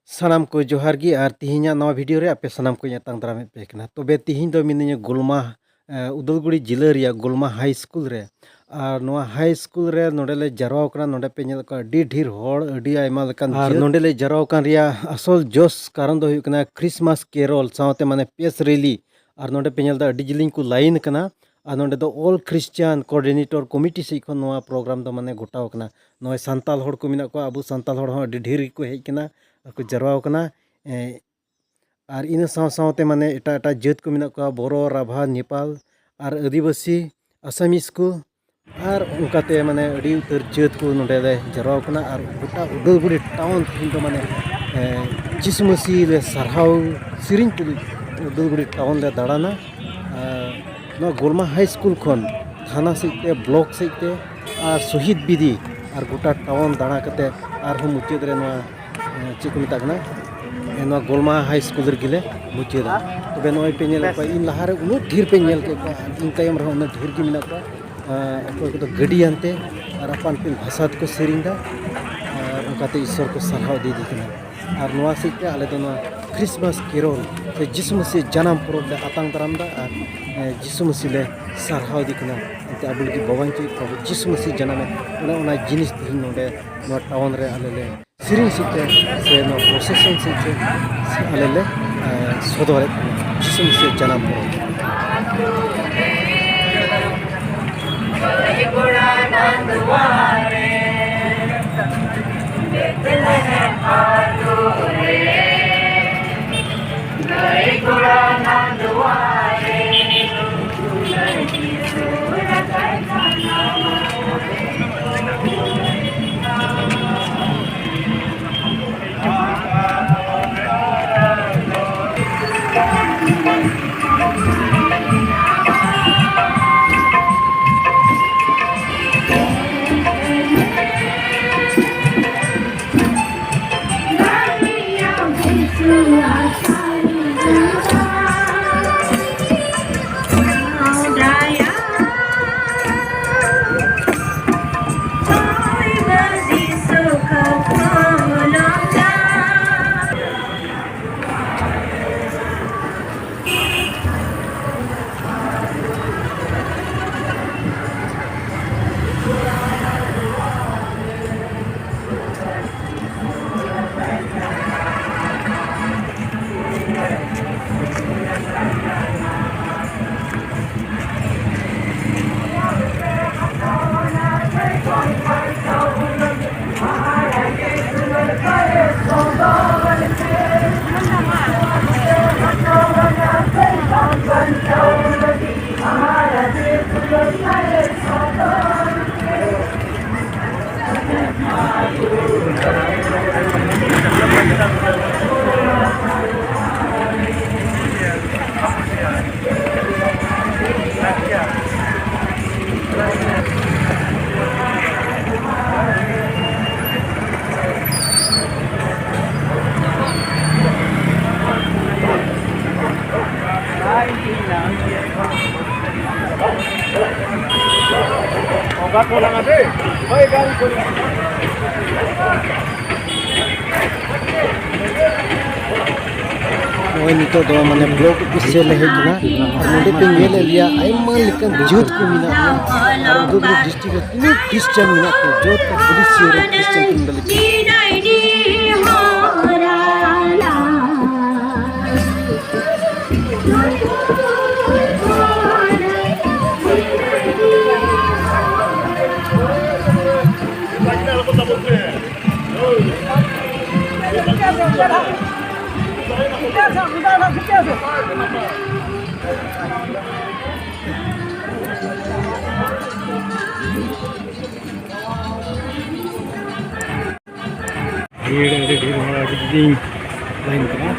Sanam ko johar gi ar tihinya nawa video re ape sanam ko nyatang drame pe kana tobe tihin do mininya gulma udalguri jila ria gulma high school re ar noa high school re nonde le jarwa kana nonde pe nyel ko adi dhir hor adi aima lekan ar nonde le jarwa kan ria asol jos karon do huyuk kana Christmas carol saute mane pes rally ar nonde pe nyel da adi jiling ku line kana আর নন্ডে ᱫᱚ ᱚᱞ ᱠᱨᱤᱥᱪᱤᱭᱟᱱ coordinator committee ᱥᱮᱡ ᱠᱷᱚᱱ ᱱᱚᱣᱟ programme ᱫᱚ ᱢᱟᱱᱮ ᱜᱚᱴᱟᱣ ᱠᱟᱱᱟ ᱱᱚᱜᱼᱚᱭ ᱥᱟᱱᱛᱟᱞ ᱦᱚᱲ ᱠᱚ ᱢᱮᱱᱟᱜ ᱠᱚᱣᱟ ᱟᱵᱚ ᱥᱟᱱᱛᱟᱞ ᱦᱚᱲ ᱦᱚᱸ ᱟᱹᱰᱤ ᱰᱷᱮᱨ ᱜᱮᱠᱚ ᱦᱮᱡ ᱠᱟᱱᱟ ᱟᱨ ᱠᱚ ᱡᱟᱨᱣᱟᱣ ᱠᱟᱱᱟ ᱟᱨ ᱤᱱᱟᱹ ᱥᱟᱶ ᱥᱟᱶᱛᱮ ᱢᱟᱱᱮ ᱮᱴᱟᱜ ᱮᱴᱟᱜ ᱡᱟᱹᱛ ᱠᱚ ᱢᱮᱱᱟᱜ ᱠᱚᱣᱟ ᱵᱚᱨᱚ ᱨᱟᱵᱷᱟ ᱱᱮᱯᱟᱞ ᱟᱨ ᱟᱹᱫᱤᱵᱟᱹᱥᱤ ᱟᱥᱟᱢᱤᱥ ᱠᱚ ᱟᱨ ᱚᱱᱠᱟᱛᱮ ᱢᱟᱱᱮ ᱟᱹᱰᱤ ᱩᱛᱟᱹᱨ ᱡᱟᱹᱛ ᱠᱚ ᱱᱚᱰᱮ ᱞᱮ ᱡᱟᱨᱣᱟᱣ ᱠᱟᱱᱟ ᱟᱨ ᱜᱚᱴᱟ ᱩᱫᱟᱞᱜᱩᱲᱤ ᱴᱟᱣᱩᱱ ᱛᱮᱦᱮᱧ ᱫᱚ ᱢᱟᱱᱮ ᱡᱤᱥᱩ ᱢᱟᱹᱥᱤ ᱞᱮ ᱥᱟᱨᱦᱟᱣ ᱥᱮᱨᱮᱧ ᱛᱩᱞᱩᱡ ᱩᱫᱟᱞᱜᱩᱲᱤ ᱴᱟᱣᱩᱱ ᱞᱮ ᱫᱟᱬᱟᱱᱟ ᱱᱚᱣᱟ ᱜᱳᱞᱢᱟ ᱦᱟई ᱥᱠᱩᱞ ᱠᱷᱚᱱ थाना सेजते ब्लॉक सेजते और शहीद विधि और गोटा टाउन दाड़ा कते और मुचाद चे को मेतना नवा गोलमा हाई स्कूल रेगिले मुचादा तबे नय पे इन लहारे उन ढेर पे इन तयम रह उन ढेर के मेना अकोय को गाड़ी आनते और अपन पिन भाषा को सेरिंदा और उनकाते ईश्वर को सारहाव दे दी कना और नवा सेजते आले दो क्रिसमस केरोल से जिसु मसीह जन्म पर्व ले आतांग दारामदा और जिसु मसीह ले सारहाव दी कना ते अब लगी बवांची प्रभु जिसु मसीह जन्म उना जिनिस तिहिन नोडे नवा टाउन रे आले ले सिरिंग सिते से नो प्रोसेसन सिते आले ले सदोरे जिसु मसीह जन्म पर्व नितो दो माने ब्लॉक से लहेजना नोडे पे नेल लिया आइमा लेकन जोत को मिना दो डिस्ट्रिक्ट तीन क्रिश्चियन मिना को जोत को पुलिस से क्रिश्चियन को मिला ढेर लाइन करा